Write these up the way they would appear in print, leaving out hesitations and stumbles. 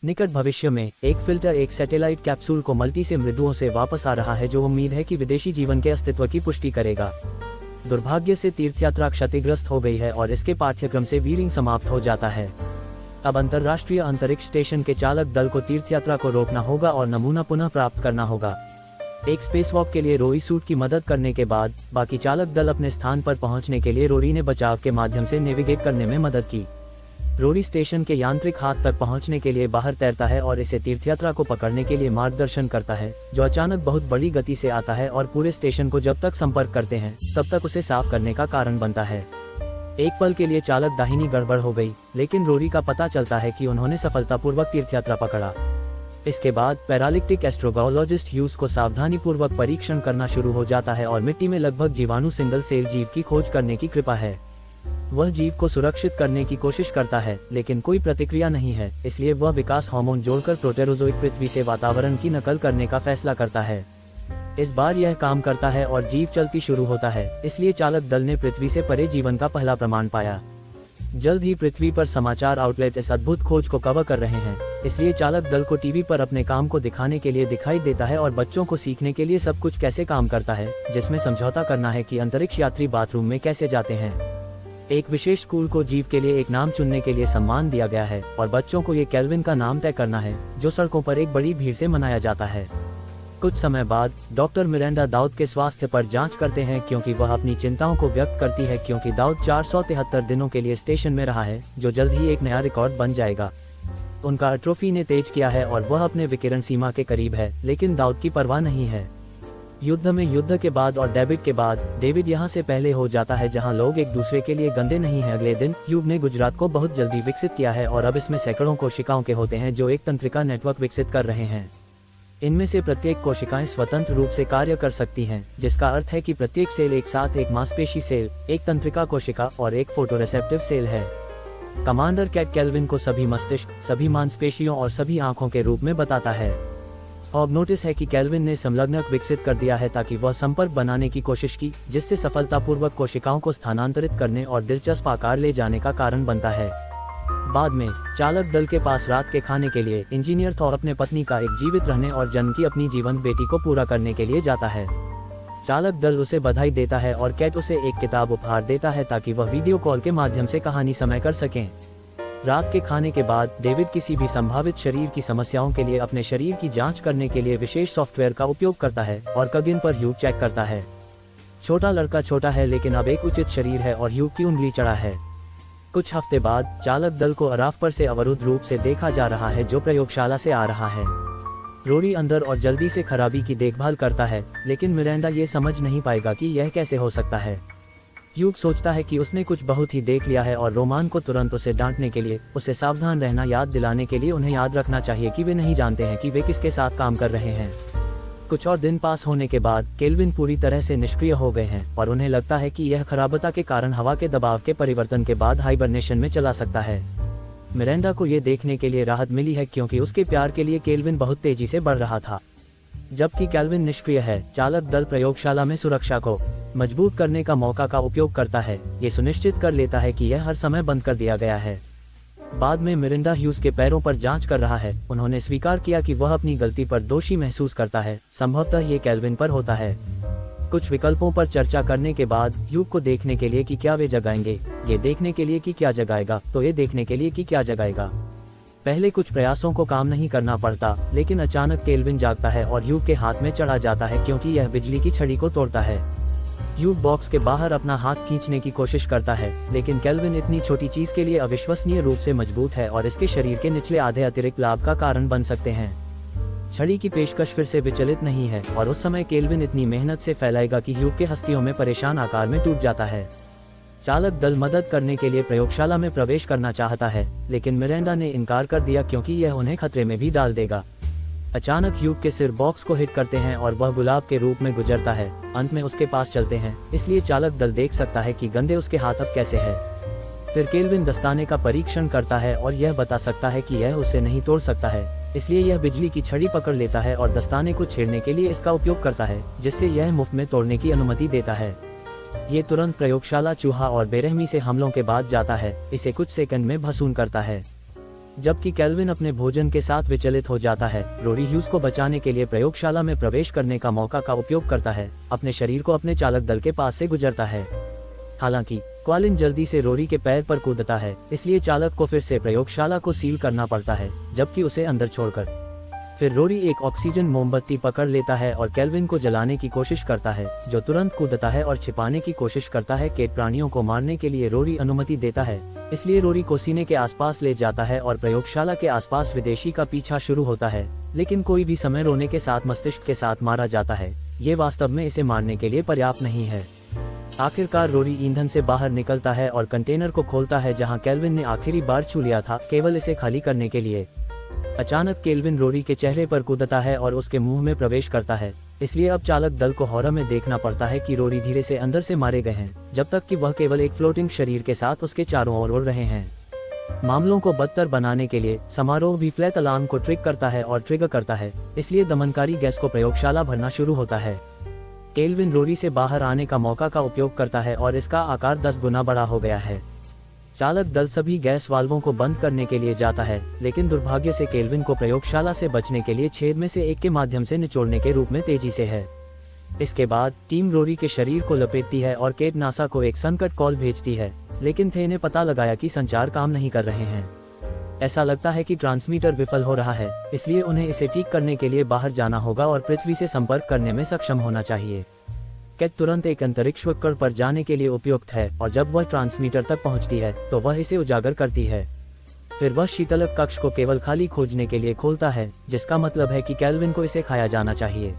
निकट भविष्य में एक फिल्टर एक सैटेलाइट कैप्सूल को मल्टी से मृदुओं से वापस आ रहा है, जो उम्मीद है कि विदेशी जीवन के अस्तित्व की पुष्टि करेगा। दुर्भाग्य से तीर्थयात्रा क्षतिग्रस्त हो गई है और इसके पाठ्यक्रम से वीरिंग समाप्त हो जाता है। अब अंतर्राष्ट्रीय अंतरिक्ष स्टेशन के चालक दल को तीर्थयात्रा को रोकना होगा और नमूना पुनः प्राप्त करना होगा। एक स्पेसवॉक के लिए रोरी सूट की मदद करने के बाद बाकी चालक दल अपने स्थान पर पहुंचने के लिए रोरी ने बचाव के माध्यम से नेविगेट करने में मदद की। रोरी स्टेशन के यांत्रिक हाथ तक पहुंचने के लिए बाहर तैरता है और इसे तीर्थयात्रा को पकड़ने के लिए मार्गदर्शन करता है, जो अचानक बहुत बड़ी गति से आता है और पूरे स्टेशन को जब तक संपर्क करते हैं तब तक उसे साफ करने का कारण बनता है। एक पल के लिए चालक दाहिनी गड़बड़ हो गई, लेकिन रोरी का पता चलता है कि उन्होंने सफलतापूर्वक तीर्थयात्रा पकड़ा। इसके बाद पैरालिटिक एस्ट्रोगोलॉजिस्ट ह्यूज को सावधानीपूर्वक परीक्षण करना शुरू हो जाता है और मिट्टी में लगभग जीवाणु सिंगल सेल जीव की खोज करने की कृपा है। वह जीव को सुरक्षित करने की कोशिश करता है, लेकिन कोई प्रतिक्रिया नहीं है, इसलिए वह विकास हार्मोन जोड़कर प्रोटेरोजोइक पृथ्वी से वातावरण की नकल करने का फैसला करता है। इस बार यह काम करता है और जीव चलती शुरू होता है, इसलिए चालक दल ने पृथ्वी से परे जीवन का पहला प्रमाण पाया। जल्द ही पृथ्वी पर समाचार आउटलेट इस अद्भुत खोज को कवर कर रहे हैं, इसलिए चालक दल को टीवी पर अपने काम को दिखाने के लिए दिखाई देता है और बच्चों को सीखने के लिए सब कुछ कैसे काम करता है, जिसमें समझौता करना है कि अंतरिक्ष यात्री बाथरूम में कैसे जाते हैं। एक विशेष स्कूल को जीव के लिए एक नाम चुनने के लिए सम्मान दिया गया है और बच्चों को ये केल्विन का नाम तय करना है, जो सड़कों पर एक बड़ी भीड़ से मनाया जाता है। कुछ समय बाद डॉक्टर मिरांडा दाऊद के स्वास्थ्य पर जांच करते हैं, क्योंकि वह अपनी चिंताओं को व्यक्त करती है, क्योंकि दाऊद 473 दिनों के लिए स्टेशन में रहा है, जो जल्द ही एक नया रिकॉर्ड बन जाएगा। उनका एट्रोफी ने तेज किया है और वह अपने विकिरण सीमा के करीब है, लेकिन दाऊद की परवाह नहीं है। युद्ध के बाद और डेविड के बाद डेविड यहाँ से पहले हो जाता है, जहाँ लोग एक दूसरे के लिए गंदे नहीं हैं। अगले दिन ह्यूग ने गुजरात को बहुत जल्दी विकसित किया है और अब इसमें सैकड़ों कोशिकाओं के होते हैं, जो एक तंत्रिका नेटवर्क विकसित कर रहे हैं। इनमें से प्रत्येक कोशिकाएं स्वतंत्र रूप से कार्य कर सकती हैं, जिसका अर्थ है कि प्रत्येक सेल एक साथ एक मांसपेशी सेल, एक तंत्रिका कोशिका और एक फोटोरिसेप्टिव सेल है। कमांडर कैट केल्विन को सभी मस्तिष्क, सभी मांसपेशियों और सभी आंखों के रूप में बताता है। अब नोटिस है कि केल्विन ने संलग्नक विकसित कर दिया है ताकि वह संपर्क बनाने की कोशिश की, जिससे सफलतापूर्वक कोशिकाओं को स्थानांतरित करने और दिलचस्प आकार ले जाने का कारण बनता है। बाद में चालक दल के पास रात के खाने के लिए इंजीनियर थॉर अपने पत्नी का एक जीवित रहने और जन्म की अपनी जीवंत बेटी को पूरा करने के लिए जाता है। चालक दल उसे बधाई देता है और कैट उसे एक किताब उपहार देता है ताकि वह वीडियो कॉल के माध्यम से कहानी समय कर सकें। रात के खाने के बाद डेविड किसी भी संभावित शरीर की समस्याओं के लिए अपने शरीर की जांच करने के लिए विशेष सॉफ्टवेयर का उपयोग करता है और कगिन पर ह्यूग चेक करता है। छोटा लड़का छोटा है, लेकिन अब एक उचित शरीर है और ह्यूग की उंगली चढ़ा है। कुछ हफ्ते बाद चालक दल को अराफ पर से अवरुद्ध रूप से देखा जा रहा है, जो प्रयोगशाला से आ रहा है। रोरी अंदर और जल्दी से खराबी की देखभाल करता है, लेकिन मिरांडा ये समझ नहीं पाएगा कि यह कैसे हो सकता है। ह्यूग सोचता है कि उसने कुछ बहुत ही देख लिया है और रोमान को तुरंत उसे डांटने के लिए, उसे सावधान रहना याद दिलाने के लिए उन्हें याद रखना चाहिए कि वे नहीं जानते हैं कि वे किसके साथ काम कर रहे हैं। कुछ और दिन पास होने के बाद केल्विन पूरी तरह से निष्क्रिय हो गए हैं और उन्हें लगता है कि यह खराबता के कारण हवा के दबाव के परिवर्तन के बाद हाइबरनेशन में चला सकता है। मिरांडा को यह देखने के लिए राहत मिली है, क्योंकि उसके प्यार के लिए केल्विन बहुत तेजी से बढ़ रहा था। जबकि केल्विन निष्क्रिय है, चालक दल प्रयोगशाला में सुरक्षा को मजबूत करने का मौका का उपयोग करता है, ये सुनिश्चित कर लेता है कि यह हर समय बंद कर दिया गया है। बाद में मिरांडा ह्यूज के पैरों पर जांच कर रहा है। उन्होंने स्वीकार किया कि वह अपनी गलती पर दोषी महसूस करता है, संभवतः ये केल्विन पर होता है। कुछ विकल्पों पर चर्चा करने के बाद ह्यूग को देखने के लिए कि क्या वे जगाएंगे, ये देखने के लिए कि क्या जगाएगा, तो ये देखने के लिए कि क्या जगाएगा। पहले कुछ प्रयासों को काम नहीं करना पड़ता, लेकिन अचानक केल्विन जागता है और ह्यूग के हाथ में चढ़ा जाता है, क्योंकि यह बिजली की छड़ी को तोड़ता है। ह्यूग बॉक्स के बाहर अपना हाथ खींचने की कोशिश करता है, लेकिन केल्विन इतनी छोटी चीज के लिए अविश्वसनीय रूप से मजबूत है और इसके शरीर के निचले आधे अतिरिक्त लाभ का कारण बन सकते हैं। छड़ी की पेशकश फिर से विचलित नहीं है और उस समय केल्विन इतनी मेहनत से फैलाएगा कि ह्यूग के हस्तियों में परेशान आकार में टूट जाता है। चालक दल मदद करने के लिए प्रयोगशाला में प्रवेश करना चाहता है, लेकिन मिरांडा ने इनकार कर दिया, क्योंकि यह उन्हें खतरे में भी डाल देगा। अचानक ह्यूग के सिर बॉक्स को हिट करते हैं और वह गुलाब के रूप में गुजरता है। अंत में उसके पास चलते हैं, इसलिए चालक दल देख सकता है कि गंदे उसके हाथ अब कैसे है। फिर केल्विन दस्ताने का परीक्षण करता है और यह बता सकता है कि यह उसे नहीं तोड़ सकता है, इसलिए यह बिजली की छड़ी पकड़ लेता है और दस्ताने को छेड़ने के लिए इसका उपयोग करता है, जिससे यह मुफ्त में तोड़ने की अनुमति देता है। ये तुरंत प्रयोगशाला चूहा और बेरहमी से हमलों के बाद जाता है, इसे कुछ सेकंड में भस्म करता है। जबकि केल्विन अपने भोजन के साथ विचलित हो जाता है, रोरी ह्यूज को बचाने के लिए प्रयोगशाला में प्रवेश करने का मौका का उपयोग करता है, अपने शरीर को अपने चालक दल के पास से गुजरता है। हालांकि क्वालिन जल्दी से रोरी के पैर पर कूदता है, इसलिए चालक को फिर से प्रयोगशाला को सील करना पड़ता है, जबकि उसे अंदर छोड़कर। फिर रोरी एक ऑक्सीजन मोमबत्ती पकड़ लेता है और केल्विन को जलाने की कोशिश करता है, जो तुरंत कूदता है और छिपाने की कोशिश करता है। केट प्राणियों को मारने के लिए रोरी अनुमति देता है, इसलिए रोरी को सीने के आसपास ले जाता है और प्रयोगशाला के आसपास विदेशी का पीछा शुरू होता है, लेकिन कोई भी समय रोने के साथ मस्तिष्क के साथ मारा जाता है। ये वास्तव में इसे मारने के लिए पर्याप्त नहीं है। आखिरकार रोरी ईंधन से बाहर निकलता है और कंटेनर को खोलता है जहां केल्विन ने आखिरी बार छू लिया था, केवल इसे खाली करने के लिए। अचानक केल्विन रोरी के चेहरे पर कूदता है और उसके मुंह में प्रवेश करता है, इसलिए अब चालक दल को हॉरर में देखना पड़ता है कि रोरी धीरे से अंदर से मारे गए हैं, जब तक कि वह केवल एक फ्लोटिंग शरीर के साथ उसके चारों ओर उड़ रहे हैं। मामलों को बदतर बनाने के लिए समारोह भी फ्लैट अलार्म को ट्रिक करता है और ट्रिगर करता है, इसलिए दमनकारी गैस को प्रयोगशाला भरना शुरू होता है। केल्विन रोरी से बाहर आने का मौका का उपयोग करता है और इसका आकार 10 गुना बड़ा हो गया है। चालक दल सभी गैस वाल्वों को बंद करने के लिए जाता है, लेकिन दुर्भाग्य से केल्विन को प्रयोगशाला से बचने के लिए छेद में से एक के माध्यम से निचोड़ने के रूप में तेजी से है। इसके बाद टीम रोरी के शरीर को लपेटती है और केट नासा को एक संकट कॉल भेजती है, लेकिन थे ने पता लगाया कि संचार काम नहीं कर रहे हैं। ऐसा लगता है कि ट्रांसमीटर विफल हो रहा है, इसलिए उन्हें इसे ठीक करने के लिए बाहर जाना होगा और पृथ्वी से संपर्क करने में सक्षम होना चाहिए। केट तुरंत एक अंतरिक्ष उपकरण पर जाने के लिए उपयुक्त है और जब वह ट्रांसमीटर तक पहुंचती है तो वह इसे उजागर करती है। फिर वह शीतलक कक्ष को केवल खाली खोजने के लिए खोलता है, जिसका मतलब है कि केल्विन को इसे खाया जाना चाहिए।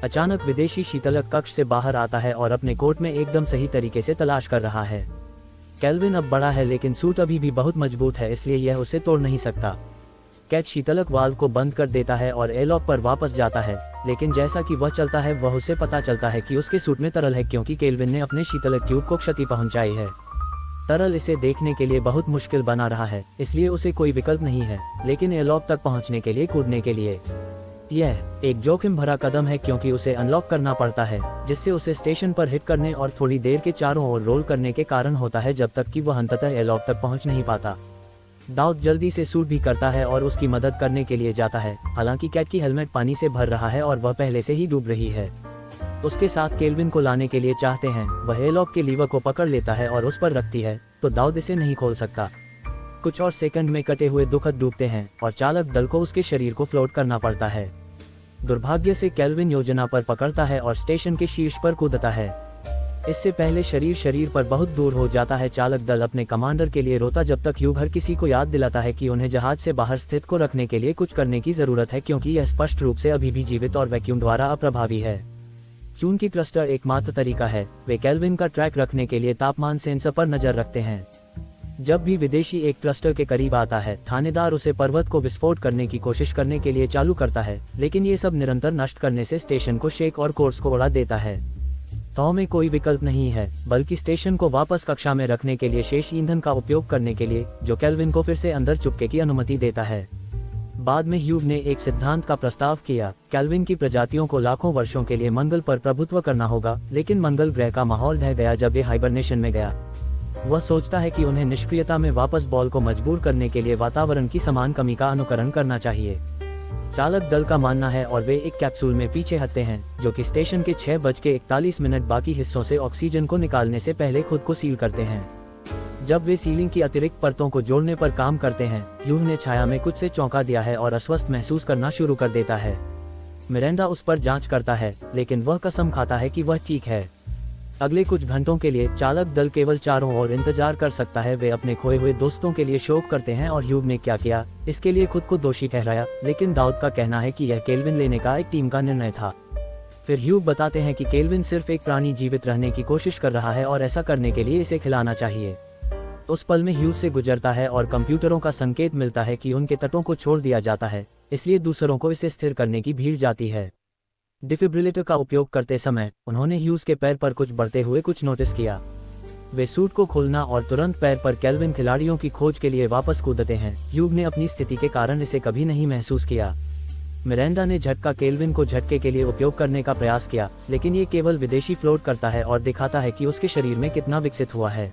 अचानक विदेशी शीतलक कक्ष से बाहर आता है और अपने कोट में एकदम सही तरीके से तलाश कर रहा है। केल्विन अब बड़ा है, लेकिन सूट अभी भी बहुत मजबूत है, इसलिए यह उसे तोड़ नहीं सकता। केट शीतलक वाल्व को बंद कर देता है और एयरलॉक पर वापस जाता है, लेकिन जैसा कि वह चलता है वह उसे पता चलता है कि उसके सूट में तरल है, क्योंकि केल्विन ने अपने शीतलक ट्यूब को क्षति पहुंचाई है। तरल इसे देखने के लिए बहुत मुश्किल बना रहा है, इसलिए उसे कोई विकल्प नहीं है लेकिन एयरलॉक तक पहुंचने के लिए कूदने के लिए। यह एक जोखिम भरा कदम है, क्योंकि उसे अनलॉक करना पड़ता है, जिससे उसे स्टेशन पर हिट करने और थोड़ी देर के चारों ओर रोल करने के कारण होता है, जब तक कि वह अंततः एयरलॉक तक पहुंच नहीं पाता। दाऊद जल्दी से सूट भी करता है और उसकी मदद करने के लिए जाता है। हालांकि कैट की हेलमेट पानी से भर रहा है और वह पहले से ही डूब रही है। उसके साथ केल्विन को लाने के लिए चाहते हैं। वह एयरलॉक के लीवर को पकड़ लेता है और उस पर रखती है, तो दाऊद इसे नहीं खोल सकता। कुछ और सेकंड में कटे हुए दुखद डूबते हैं और चालक दल को उसके शरीर को फ्लोट करना पड़ता है। दुर्भाग्य से केल्विन योजना पर पकड़ता है और स्टेशन के शीर्ष पर कूदता है। इससे पहले शरीर पर बहुत दूर हो जाता है। चालक दल अपने कमांडर के लिए रोता, जब तक ह्यूग हर किसी को याद दिलाता है कि उन्हें जहाज से बाहर स्थित को रखने के लिए कुछ करने की जरूरत है, क्योंकि यह स्पष्ट रूप से अभी भी जीवित और वैक्यूम द्वारा अप्रभावी है। चून की थ्रस्टर एकमात्र तरीका है। वे केल्विन का ट्रैक रखने के लिए तापमान सेंसर पर नजर रखते हैं। जब भी विदेशी एक थ्रस्टर के करीब आता है, थानेदार उसे पर्वत को विस्फोट करने की कोशिश करने के लिए चालू करता है, लेकिन ये सब निरंतर नष्ट करने से स्टेशन को शेक और कोर्स को उड़ा देता है। तो में कोई विकल्प नहीं है, बल्कि स्टेशन को वापस कक्षा में रखने के लिए शेष ईंधन का उपयोग करने के लिए, जो केल्विन को फिर से अंदर चुपके की अनुमति देता है। बाद में ह्यूग ने एक सिद्धांत का प्रस्ताव किया। केल्विन की प्रजातियों को लाखों वर्षों के लिए मंगल पर प्रभुत्व करना होगा, लेकिन मंगल ग्रह का माहौल ढह गया जब ये हाइबरनेशन में गया। वह सोचता है कि उन्हें निष्क्रियता में वापस बॉल को मजबूर करने के लिए वातावरण की समान कमी का अनुकरण करना चाहिए। चालक दल का मानना है और वे एक कैप्सूल में पीछे हटते हैं, जो कि स्टेशन के 6:41 बाकी हिस्सों से ऑक्सीजन को निकालने से पहले खुद को सील करते हैं। जब वे सीलिंग की अतिरिक्त परतों को जोड़ने पर काम करते हैं, ह्यूग ने छाया में कुछ से चौंका दिया है और अस्वस्थ महसूस करना शुरू कर देता है। मिरांडा उस पर जांच करता है, लेकिन वह कसम खाता है कि वह ठीक है। अगले कुछ घंटों के लिए चालक दल केवल चारों ओर इंतजार कर सकता है। वे अपने खोए हुए दोस्तों के लिए शोक करते हैं और ह्यूग ने क्या किया इसके लिए खुद को दोषी ठहराया, लेकिन दाऊद का कहना है कि यह केल्विन लेने का एक टीम का निर्णय था। फिर ह्यूग बताते हैं कि केल्विन सिर्फ एक प्राणी जीवित रहने की कोशिश कर रहा है और ऐसा करने के लिए इसे खिलाना चाहिए। उस पल में ह्यूग से गुजरता है और कंप्यूटरों का संकेत मिलता है कि उनके तटों को छोड़ दिया जाता है, इसलिए दूसरों को इसे स्थिर करने की भीड़ जाती है। डिफिब्रिलेटर का उपयोग करते समय उन्होंने ह्यूज के पैर पर कुछ बढ़ते हुए कुछ नोटिस किया। वे सूट को खोलना और तुरंत पैर पर केल्विन खिलाड़ियों की खोज के लिए वापस कूदते हैं। ह्यूग ने अपनी स्थिति के कारण इसे कभी नहीं महसूस किया। मिरांडा ने झटका केल्विन को झटके के लिए उपयोग करने का प्रयास किया, लेकिन ये केवल विदेशी फ्लोट करता है और दिखाता है कि उसके शरीर में कितना विकसित हुआ है।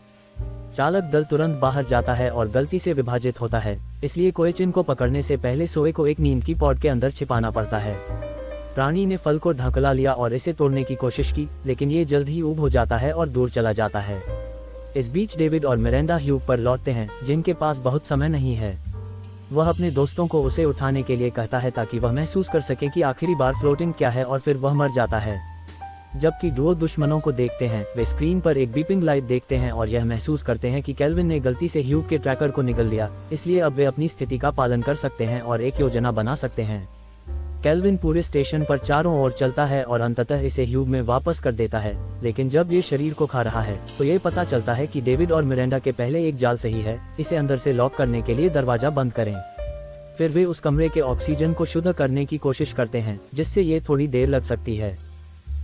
चालक दल तुरंत बाहर जाता है और गलती से विभाजित होता है, इसलिए कोएचिन को पकड़ने से पहले सोए को एक नींद की पॉड के अंदर छिपाना पड़ता है। प्राणी ने फल को ढकला लिया और इसे तोड़ने की कोशिश की, लेकिन ये जल्द ही ऊब हो जाता है और दूर चला जाता है। इस बीच डेविड और मिरांडा ह्यूग पर लौटते हैं, जिनके पास बहुत समय नहीं है। वह अपने दोस्तों को उसे उठाने के लिए कहता है ताकि वह महसूस कर सके कि आखिरी बार फ्लोटिंग क्या है, और फिर वह मर जाता है। जबकि डुओ दुश्मनों को देखते हैं, वे स्क्रीन पर एक बीपिंग लाइट देखते हैं और यह महसूस करते हैं कि केल्विन ने गलती से ह्यूग के ट्रैकर को निगल लिया, इसलिए अब वे अपनी स्थिति का पालन कर सकते हैं और एक योजना बना सकते हैं। केल्विन पूरे स्टेशन पर चारों ओर चलता है और अंततः इसे ह्यूग में वापस कर देता है, लेकिन जब ये शरीर को खा रहा है तो ये पता चलता है कि डेविड और मिरांडा के पहले एक जाल सही है। इसे अंदर से लॉक करने के लिए दरवाजा बंद करें। फिर वे उस कमरे के ऑक्सीजन को शुद्ध करने की कोशिश करते हैं, जिससे ये थोड़ी देर लग सकती है।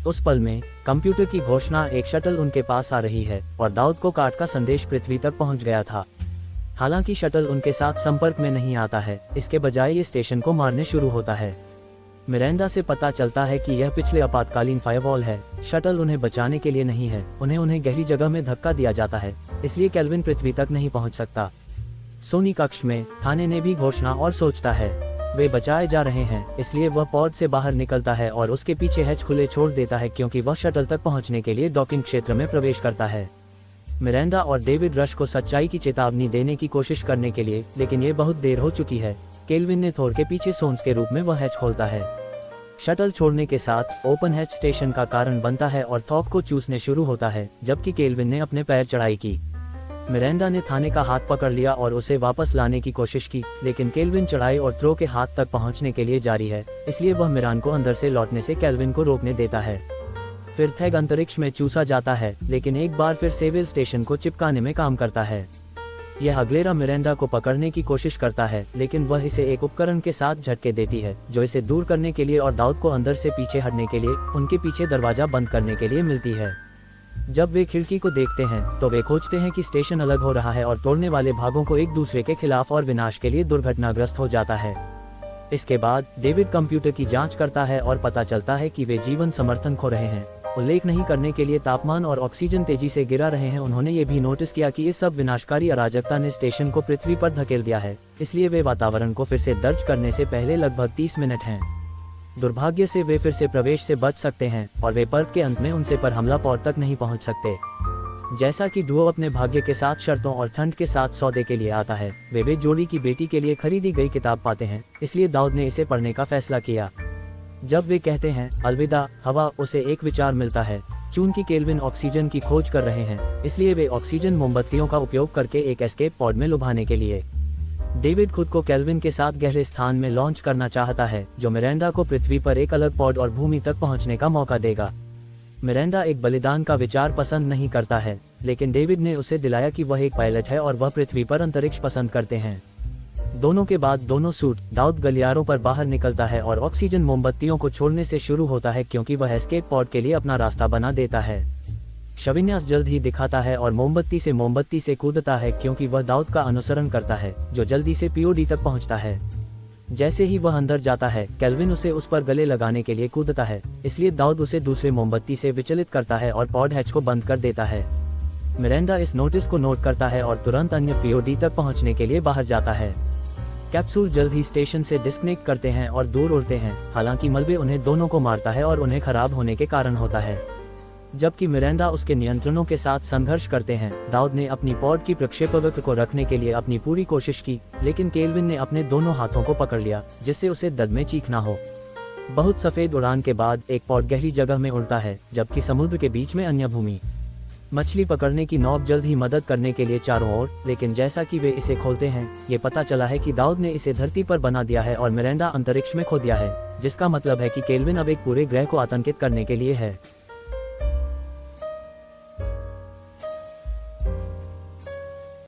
उस पल में कंप्यूटर की घोषणा, एक शटल उनके पास आ रही है और दाऊद को काट का संदेश पृथ्वी तक पहुंच गया था। हालांकि शटल उनके साथ संपर्क में नहीं आता है, इसके बजाय ये स्टेशन को मारने शुरू होता है। मिरांडा से पता चलता है कि यह पिछले आपातकालीन फायरवॉल है। शटल उन्हें बचाने के लिए नहीं है, उन्हें गहरी जगह में धक्का दिया जाता है, इसलिए केल्विन पृथ्वी तक नहीं पहुंच सकता। सोनी कक्ष में थाने ने भी घोषणा और सोचता है वे बचाए जा रहे हैं, इसलिए वह पॉड से बाहर निकलता है और उसके पीछे हैच खुले छोड़ देता है, क्योंकि वह शटल तक पहुंचने के लिए डॉकिंग क्षेत्र में प्रवेश करता है। मिरांडा और डेविड रश को सच्चाई की चेतावनी देने की कोशिश करने के लिए, लेकिन ये बहुत देर हो चुकी है। केल्विन ने थोर के पीछे सोन्स के रूप में वह हैच खोलता है। शटल छोड़ने के साथ ओपन हैच स्टेशन का कारण बनता है और थॉक को चूसने शुरू होता है, जबकि केल्विन ने अपने पैर चढ़ाई की। मिरांडा ने थाने का हाथ पकड़ लिया और उसे वापस लाने की कोशिश की, लेकिन केल्विन चढ़ाई और थ्रो के हाथ तक पहुंचने के लिए जारी है, इसलिए वह मिरान को अंदर से लौटने से केल्विन को रोकने देता है। फिर थैग अंतरिक्ष में चूसा जाता है, लेकिन एक बार फिर सेविल स्टेशन को चिपकाने में काम करता है। यह अगलेरा मिरांडा को पकड़ने की कोशिश करता है, लेकिन वह इसे एक उपकरण के साथ झटके देती है, जो इसे दूर करने के लिए और दाऊद को अंदर से पीछे हटने के लिए उनके पीछे दरवाजा बंद करने के लिए मिलती है। जब वे खिड़की को देखते हैं तो वे खोजते हैं कि स्टेशन अलग हो रहा है और तोड़ने वाले भागों को एक दूसरे के खिलाफ और विनाश के लिए दुर्घटनाग्रस्त हो जाता है। इसके बाद डेविड कंप्यूटर की जांच करता है और पता चलता है कि वे जीवन समर्थन खो रहे हैं। उल्लेख नहीं करने के लिए तापमान और ऑक्सीजन तेजी से गिरा रहे हैं। उन्होंने ये भी नोटिस किया कि इस सब विनाशकारी अराजकता ने स्टेशन को पृथ्वी पर धकेल दिया है, इसलिए वे वातावरण को फिर से दर्ज करने से पहले लगभग 30 मिनट हैं। दुर्भाग्य से वे फिर से प्रवेश से बच सकते हैं और वे पर्व के अंत में उनसे पर हमला पॉड तक नहीं पहुंच सकते। जैसा कि डुओ अपने भाग्य के साथ शर्तों और ठंड के साथ सौदे के लिए आता है, वे जोड़ी की बेटी के लिए खरीदी गई किताब पाते हैं, इसलिए दाऊद ने इसे पढ़ने का फैसला किया। जब वे कहते हैं अलविदा हवा, उसे एक विचार मिलता है। चूंकि केल्विन ऑक्सीजन की खोज कर रहे हैं, इसलिए वे ऑक्सीजन मोमबत्तियों का उपयोग करके एक एस्केप पॉड में लुभाने के लिए डेविड खुद को केल्विन के साथ गहरे स्थान में लॉन्च करना चाहता है, जो मिरांडा को पृथ्वी पर एक अलग पॉड और भूमि तक पहुंचने का मौका देगा। मिरांडा एक बलिदान का विचार पसंद नहीं करता है, लेकिन डेविड ने उसे दिलाया कि वह एक पायलट है और वह पृथ्वी पर अंतरिक्ष पसंद करते हैं। दोनों के बाद दोनों सूट, दाऊद गलियारों पर बाहर निकलता है और ऑक्सीजन मोमबत्तियों को छोड़ने से शुरू होता है, क्योंकि वह एस्केप पॉड के लिए अपना रास्ता बना देता है। शविन्यास जल्द ही दिखाता है और मोमबत्ती से कूदता है, क्योंकि वह दाऊद का अनुसरण करता है, जो जल्दी से पीओडी तक पहुंचता है। जैसे ही वह अंदर जाता है, केल्विन उसे उस पर गले लगाने के लिए कूदता है, इसलिए दाऊद उसे दूसरे मोमबत्ती से विचलित करता है और पॉड हैच को बंद कर देता है। मिरांडा इस नोटिस को नोट करता है और तुरंत अन्य पीओडी तक पहुंचने के लिए बाहर जाता है। कैप्सूल जल्द ही स्टेशन से डिस्कनेक्ट करते हैं और दूर उड़ते हैं। हालांकि मलबे उन्हें दोनों को मारता है और उन्हें खराब होने के कारण होता है। जबकि मिरांडा उसके नियंत्रणों के साथ संघर्ष करते हैं, दाऊद ने अपनी पॉड की प्रक्षेपवक्र को रखने के लिए अपनी पूरी कोशिश की, लेकिन केल्विन ने अपने दोनों हाथों को पकड़ लिया, जिससे उसे दर्द में चीखना हो। बहुत सफेद उड़ान के बाद एक पॉड गहरी जगह में उड़ता है, जबकि समुद्र के बीच में अन्य भूमि। मछली पकड़ने की नौक जल्द ही मदद करने के लिए चारों ओर, लेकिन जैसा कि वे इसे खोलते हैं, ये पता चला है कि दाऊद ने इसे धरती पर बना दिया है और मिरांडा अंतरिक्ष में खो दिया है, जिसका मतलब है कि केल्विन अब एक पूरे ग्रह को आतंकित करने के लिए है।